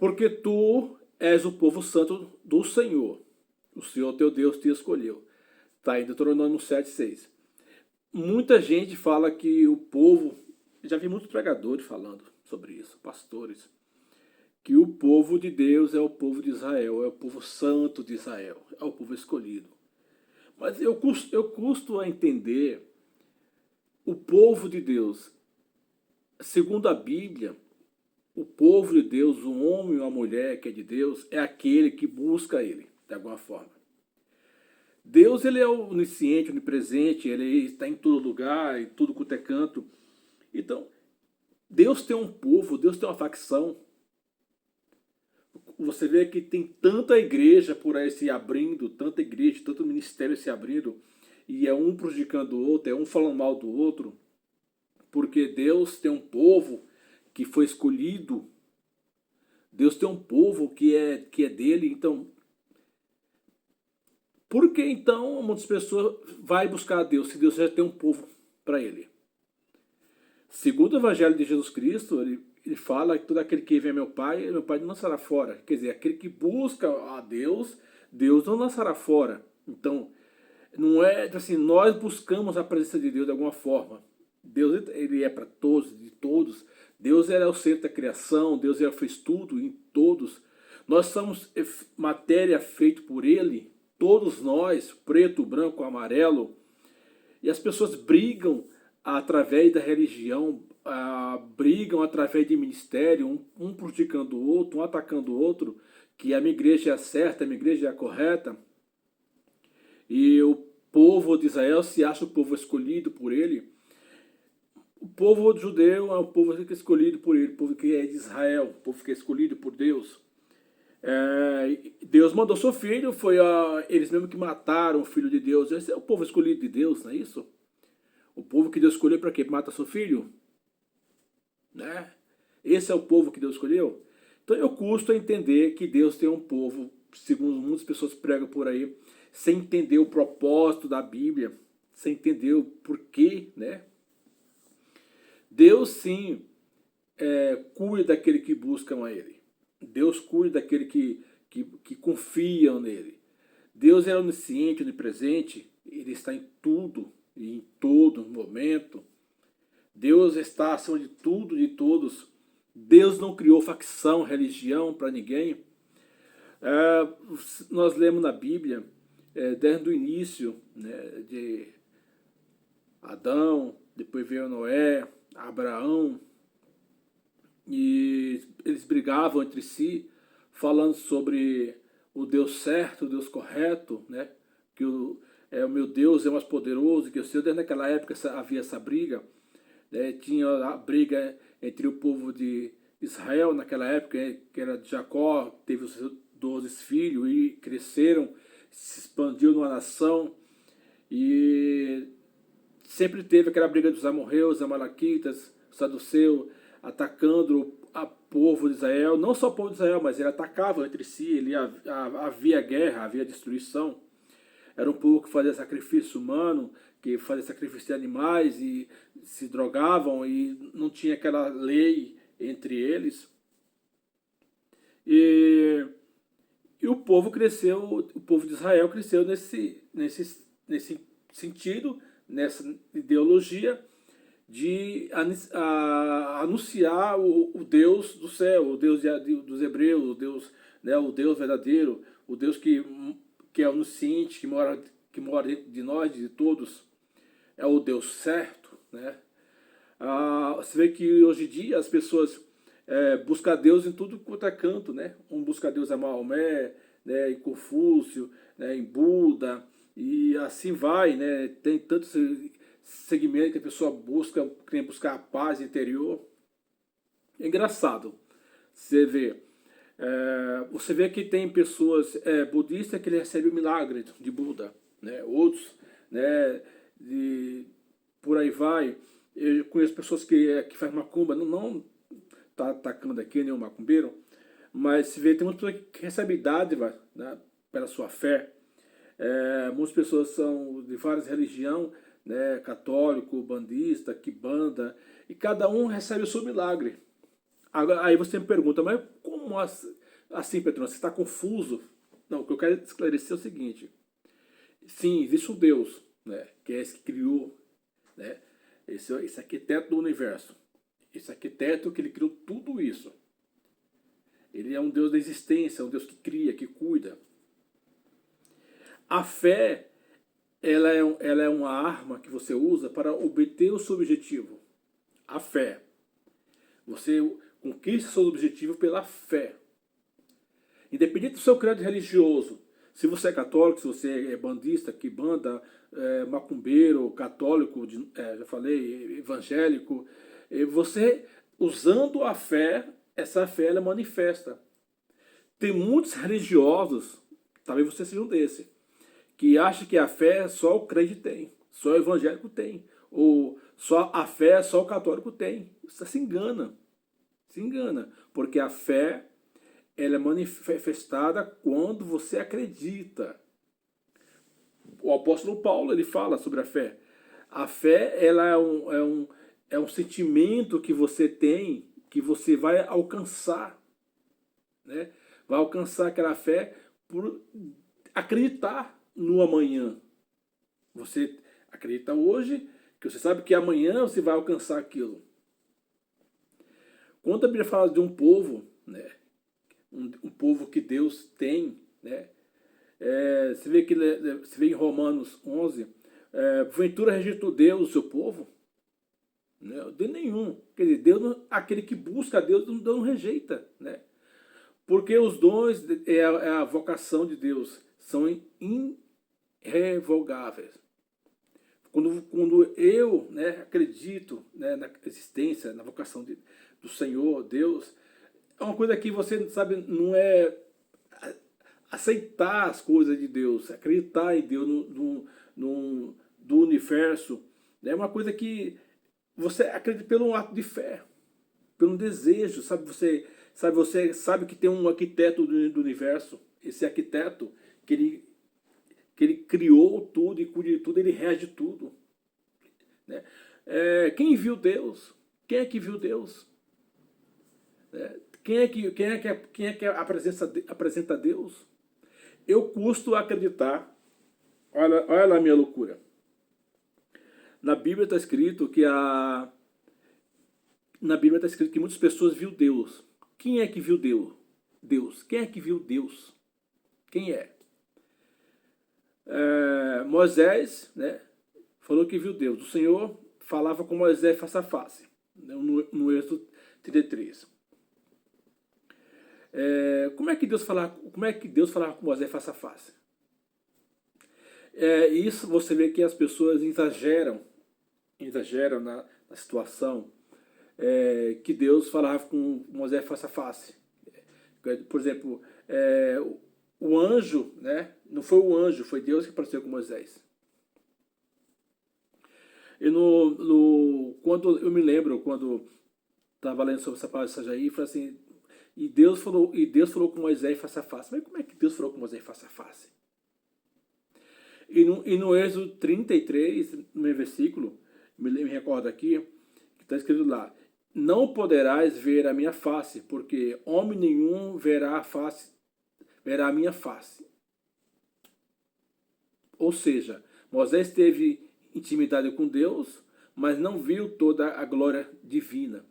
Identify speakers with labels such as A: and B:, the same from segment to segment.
A: porque tu és o povo santo do Senhor. O Senhor teu Deus te escolheu. Está em Deuteronômio 7,6. Muita gente fala que o povo, já vi muitos pregadores falando sobre isso, pastores, que o povo de Deus é o povo de Israel, é o povo santo de Israel, é o povo escolhido. Mas eu custo a entender o povo de Deus. Segundo a Bíblia, o povo de Deus, um homem ou uma mulher que é de Deus, é aquele que busca ele, de alguma forma. Deus, ele é onisciente, onipresente, ele está em todo lugar, em tudo quanto é canto. Então, Deus tem um povo, Deus tem uma facção. Você vê que tem tanta igreja por aí se abrindo, tanta igreja, tanto ministério se abrindo, e é um prejudicando o outro, é um falando mal do outro, porque Deus tem um povo que foi escolhido, Deus tem um povo que é dele. Então, por que então muitas pessoas vão buscar a Deus, se Deus já tem um povo para ele? Segundo o Evangelho de Jesus Cristo, ele fala que todo aquele que vem a meu Pai não lançará fora. Quer dizer, aquele que busca a Deus, Deus não lançará fora. Então, não é assim, nós buscamos a presença de Deus de alguma forma. Deus, ele é para todos, de todos. Deus é o centro da criação, Deus fez tudo em todos. Nós somos matéria feita por ele, todos nós, preto, branco, amarelo. E as pessoas brigam através da religião, brigam através de ministério, um prejudicando o outro, um atacando o outro, que a minha igreja é a certa, a minha igreja é a correta. E o povo de Israel se acha o povo escolhido por ele. O povo judeu é o povo que é escolhido por ele, o povo que é de Israel, o povo que é escolhido por Deus. Deus mandou seu filho, foi eles mesmos que mataram o filho de Deus. Esse é o povo escolhido de Deus, não é isso? O povo que Deus escolheu para quê? Mata seu filho? Né? Esse é o povo que Deus escolheu? Então eu custo a entender que Deus tem um povo, segundo muitas pessoas pregam por aí, sem entender o propósito da Bíblia, sem entender o porquê, né? Deus sim cuida daquele que buscam a Ele. Deus cuida daquele que confiam nele. Deus é onisciente, onipresente, Ele está em tudo e em todo momento. Deus está acima de tudo, de todos. Deus não criou facção, religião para ninguém. Nós lemos na Bíblia, desde o início, né, de Adão, depois veio Noé, Abraão, e eles brigavam entre si, falando sobre o Deus certo, o Deus correto, né? Que o meu Deus é mais poderoso que o seu. Desde naquela época havia essa briga, né? Tinha a briga entre o povo de Israel naquela época, que era de Jacó, teve os 12 filhos e cresceram, se expandiu numa nação, e sempre teve aquela briga dos amorreus, amalequitas, saduceus, atacando o povo de Israel. Não só o povo de Israel, mas ele atacava entre si, havia guerra, havia destruição. Era um povo que fazia sacrifício humano, que fazia sacrifício de animais e se drogavam, e não tinha aquela lei entre eles. E o povo cresceu, o povo de Israel cresceu nesse sentido, nessa ideologia de anunciar o Deus do céu, o Deus dos hebreus, o Deus, né, o Deus verdadeiro, o Deus que é onisciente, que mora dentro de nós, de todos, é o Deus certo, né? Você vê que hoje em dia as pessoas buscam Deus em tudo quanto é canto, né? Um busca Deus em Maomé, né, em Confúcio, né, em Buda, e assim vai, né? Tem tantos segmentos que a pessoa busca, quer buscar a paz interior. É engraçado. Você vê que tem pessoas budistas que recebem o milagre de Buda, né? Outros, né, por aí vai. Eu conheço pessoas que fazem macumba, não tá atacando aqui nenhum macumbeiro, mas se vê, tem muitas pessoas que recebem dádiva, né, pela sua fé. Muitas pessoas são de várias religiões, né, católico, bandista, quimbanda, e cada um recebe o seu milagre. Aí você me pergunta, mas como como assim, Petrônio, você está confuso? Não, o que eu quero esclarecer é o seguinte. Sim, existe um Deus, né, que é esse que criou, né, esse arquiteto do universo. Esse arquiteto que ele criou tudo isso. Ele é um Deus da existência, um Deus que cria, que cuida. A fé, ela é uma arma que você usa para obter o seu objetivo. A fé. Você conquista o seu objetivo pela fé. Independente do seu credo religioso, se você é católico, se você é bandista, quimbanda, macumbeiro, católico, já falei, evangélico, você, usando a fé, essa fé ela manifesta. Tem muitos religiosos, talvez você seja um desse, que acha que a fé só o crente tem, só o evangélico tem, ou só a fé só o católico tem. Você se engana, porque a fé ela é manifestada quando você acredita. O apóstolo Paulo ele fala sobre a fé. A fé ela é um sentimento que você tem, que você vai alcançar, né? Vai alcançar aquela fé por acreditar no amanhã. Você acredita hoje, que você sabe que amanhã você vai alcançar aquilo. Quando a Bíblia fala de um povo, né, um povo que Deus tem, né, você vê em Romanos 11, porventura rejeitou Deus o seu povo? Não, de nenhum. Quer dizer, Deus, aquele que busca a Deus não rejeita, né? Porque os dons é a vocação de Deus, são irrevogáveis. Quando eu, né, acredito, né, na existência, na vocação do Senhor, Deus, é uma coisa que você, sabe, não é aceitar as coisas de Deus, acreditar em Deus do universo, né, é uma coisa que você acredita pelo ato de fé, pelo desejo, sabe? Você sabe que tem um arquiteto do universo, esse arquiteto que ele criou tudo e cuida de tudo, ele rege tudo, né? Quem viu Deus? Quem é que viu Deus? Quem é que apresenta Deus? Eu custo acreditar, olha lá a minha loucura. Na Bíblia está escrito que muitas pessoas viu Deus. Quem é que viu Deus? Quem é que viu Deus? Quem é? Moisés, né, falou que viu Deus. O Senhor falava com Moisés face a face, no Êxodo 33. Como é que Deus falava com Moisés face a face? Isso você vê que as pessoas exageram na situação, que Deus falava com Moisés face a face. Por exemplo, o anjo, né, não foi o anjo, foi Deus que apareceu com Moisés. E quando eu me lembro, quando estava lendo sobre essa passagem aí, falei assim, e Deus falou com Moisés face a face. Mas como é que Deus falou com Moisés face a face? E no Êxodo 33, no meu versículo, me recordo aqui, que está escrito lá, não poderás ver a minha face, porque homem nenhum verá a minha face. Ou seja, Moisés teve intimidade com Deus, mas não viu toda a glória divina.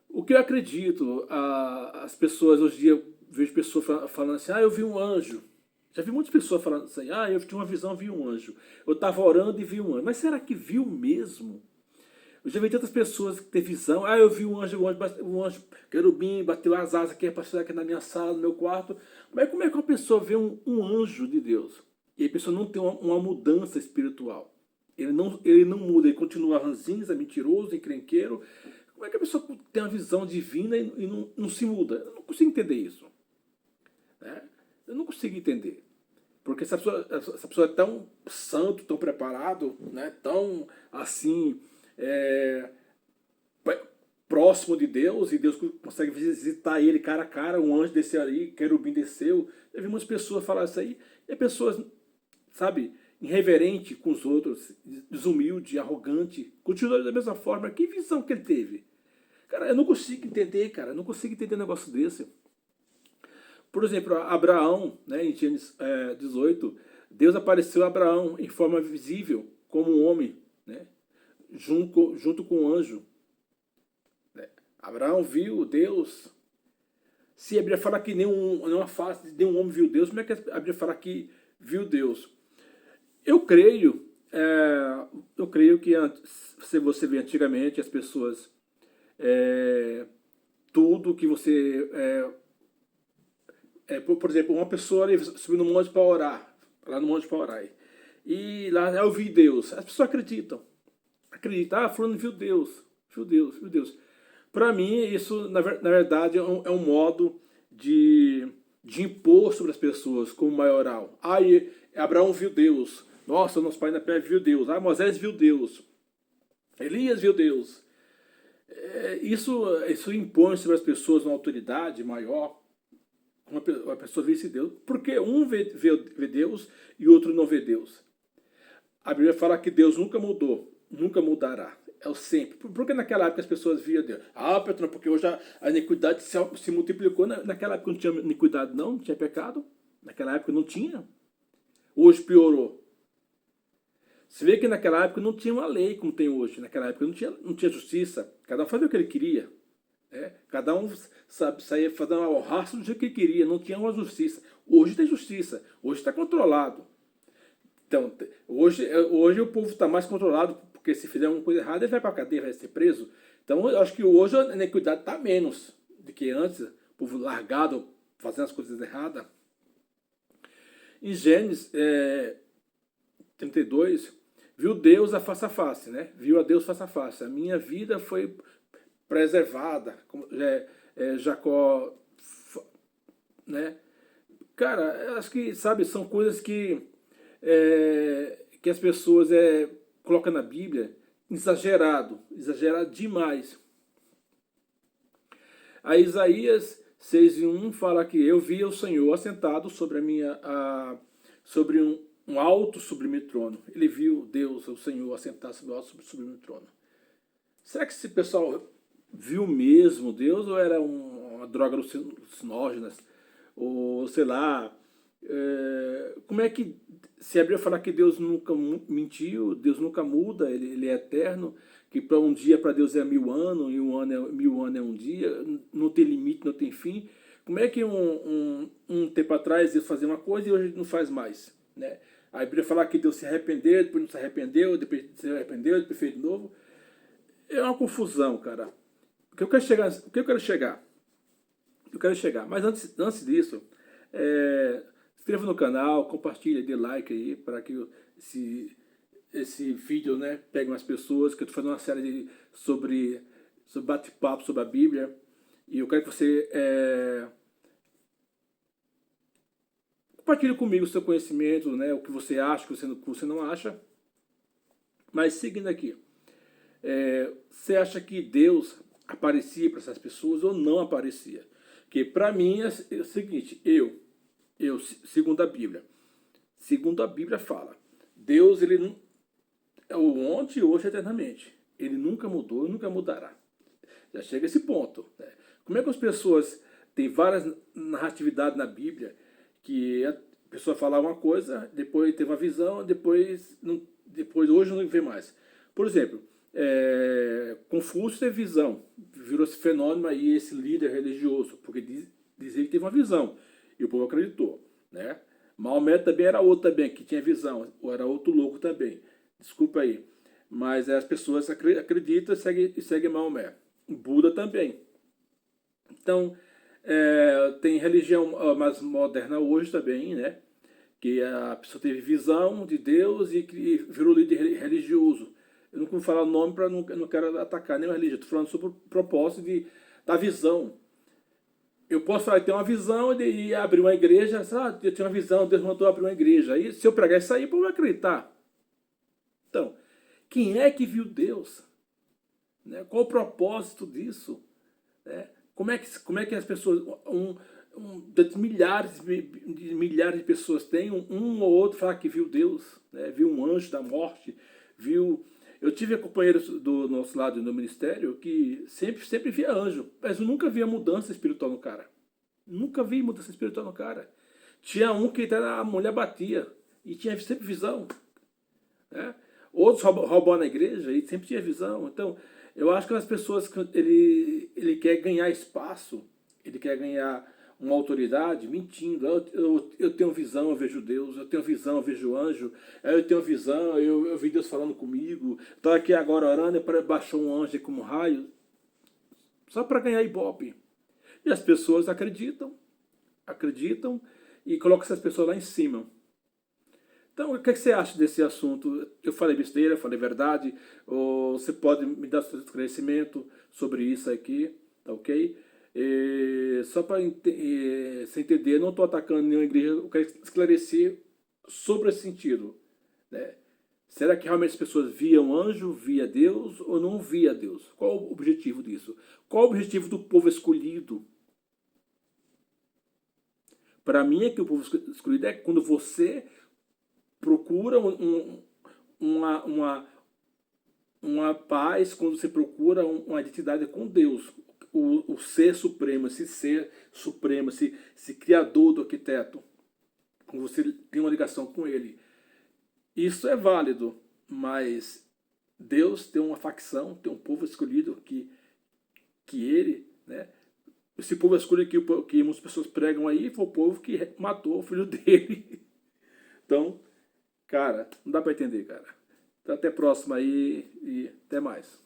A: O que eu acredito, as pessoas hoje em dia, eu vejo pessoas falando assim, eu vi um anjo. Já vi muitas pessoas falando assim, eu tive uma visão, vi um anjo. Eu estava orando e vi um anjo. Mas será que viu mesmo? Eu já vi tantas pessoas que têm visão, eu vi um anjo querubim, bateu as asas aqui, passou aqui na minha sala, no meu quarto. Mas como é que uma pessoa vê um anjo de Deus? E a pessoa não tem uma mudança espiritual. Ele não muda, ele continua ranzinza, mentiroso, encrenqueiro. Como é que a pessoa tem uma visão divina e não se muda? Eu não consigo entender isso. Eu não consigo entender. Porque essa pessoa é tão santo, tão preparado, né? Tão assim, próximo de Deus, e Deus consegue visitar ele cara a cara, um anjo desceu ali, querubim desceu. Eu vi muitas pessoas falar isso aí, e as pessoas, sabe, irreverente com os outros, desumilde, arrogante, continua da mesma forma. Que visão que ele teve? Cara, eu não consigo entender, cara. Eu não consigo entender um negócio desse. Por exemplo, Abraão, né, em Gênesis 18, Deus apareceu a Abraão em forma visível, como um homem, né, junto com um anjo. Né. Abraão viu Deus. Se a Bíblia fala que nenhuma face de nenhum homem viu Deus, como é que a Bíblia fala que viu Deus? Eu creio, que se você vê antigamente as pessoas, tudo que você por exemplo, uma pessoa ali subiu no monte para orar, lá no monte para orar, e lá eu vi Deus. As pessoas acreditam, fulano viu Deus, viu Deus, viu Deus. Para mim, isso, na verdade, é um modo de impor sobre as pessoas como maioral. E Abraão viu Deus. Nossa, nosso pai na pé viu Deus. Moisés viu Deus. Elias viu Deus. Isso impõe sobre as pessoas uma autoridade maior. Uma pessoa vê esse Deus. Porque um vê Deus e o outro não vê Deus. A Bíblia fala que Deus nunca mudou, nunca mudará. É o sempre. Porque naquela época as pessoas viam Deus. Patrão, porque hoje a iniquidade se multiplicou. Naquela época não tinha iniquidade, não tinha pecado. Naquela época não tinha. Hoje piorou. Você vê que naquela época não tinha uma lei como tem hoje. Naquela época não tinha justiça. Cada um fazia o que ele queria. Cada um saía fazendo o rastro do jeito que ele queria. Não tinha uma justiça. Hoje tem justiça. Hoje está controlado. Então, hoje o povo está mais controlado, porque se fizer uma coisa errada, ele vai para a cadeia, vai ser preso. Então, eu acho que hoje a iniquidade está menos do que antes, o povo largado, fazendo as coisas erradas. Em Gênesis 32, viu Deus a face, né? Viu a Deus face a face. A minha vida foi preservada. Jacó, né? Cara, acho que, sabe, são coisas que as pessoas colocam na Bíblia exagerado demais. A Isaías 6:1 fala que eu vi o Senhor assentado sobre sobre um alto sublime trono. Ele viu Deus, o Senhor, assentado sobre o alto sublime trono. Será que esse pessoal viu mesmo Deus ou era uma droga alucinógena? Ou sei lá, como é que, se a Bíblia falar que Deus nunca mentiu, Deus nunca muda, ele é eterno, que para um dia para Deus é 1000 anos, e 1000 anos é um dia, não tem limite, não tem fim. Como é que um tempo atrás Deus fazia uma coisa e hoje não faz mais? Né? A Bíblia falar que Deus se arrependeu, depois não se arrependeu, depois se arrependeu, depois fez de novo. É uma confusão, cara. O que eu quero chegar? Mas antes disso, se inscreva no canal, compartilhe, dê like aí, para que esse vídeo, né, pegue mais pessoas, que eu estou fazendo uma série sobre bate-papo sobre a Bíblia, e eu quero que você compartilhe comigo o seu conhecimento, né, o que você acha, o que você não acha. Mas seguindo aqui, você acha que Deus aparecia para essas pessoas ou não aparecia? Porque para mim é o seguinte, segundo a Bíblia fala, Deus, ele não é o ontem, hoje, eternamente. Ele nunca mudou e nunca mudará. Já chega a esse ponto. Né? Como é que as pessoas têm várias narratividades na Bíblia, que a pessoa fala uma coisa, depois tem uma visão, depois hoje não vê mais. Por exemplo, Confúcio teve visão, virou esse fenômeno aí, esse líder religioso, porque dizia que teve uma visão, e o povo acreditou, né? Maomé também era outro também, que tinha visão, ou era outro louco também, desculpa aí, mas as pessoas acreditam e seguem Maomé. Buda também. Então, tem religião mais moderna hoje também, né? Que a pessoa teve visão de Deus e virou líder religioso. Eu não vou falar o nome para não quero atacar nenhuma religião. Estou falando sobre o propósito da visão. Eu posso falar que tem uma visão de abrir uma igreja. Eu tinha uma visão, Deus mandou abrir uma igreja. Aí, se eu pregar isso aí, o povo vai acreditar. Então, quem é que viu Deus? Né? Qual o propósito disso? Né? Como é que as pessoas... milhares de pessoas têm, um ou outro fala que viu Deus, né? Viu um anjo da morte, viu... Eu tive companheiros do nosso lado no ministério que sempre via anjo, mas eu nunca via mudança espiritual no cara. Nunca vi mudança espiritual no cara. Tinha um que a mulher batia e tinha sempre visão, né? Outros roubou na igreja e sempre tinha visão. Então, eu acho que as pessoas, ele quer ganhar espaço, ele quer ganhar uma autoridade mentindo. Eu tenho visão, eu vejo Deus. Eu tenho visão, eu vejo anjo. Eu tenho visão, eu vi Deus falando comigo. Estou aqui agora orando e baixou um anjo como um raio. Só para ganhar ibope. E as pessoas acreditam e colocam essas pessoas lá em cima. Então, o que você acha desse assunto? Eu falei besteira, eu falei verdade? Ou você pode me dar seu esclarecimento sobre isso aqui, tá ok? Só para você entender, eu não estou atacando nenhuma igreja, eu quero esclarecer sobre esse sentido, né? Será que realmente as pessoas viam anjo, via Deus ou não via Deus? Qual o objetivo disso? Qual o objetivo do povo escolhido? Para mim é que o povo escolhido é quando você procura uma paz, quando você procura uma identidade com Deus, o ser supremo, esse ser supremo, esse criador do arquiteto, quando você tem uma ligação com ele. Isso é válido, mas Deus tem uma facção, tem um povo escolhido que ele, né? Esse povo escolhido que muitas pessoas pregam aí foi o povo que matou o filho dele. Então, cara, não dá para entender, cara. Então, até a próxima aí e até mais.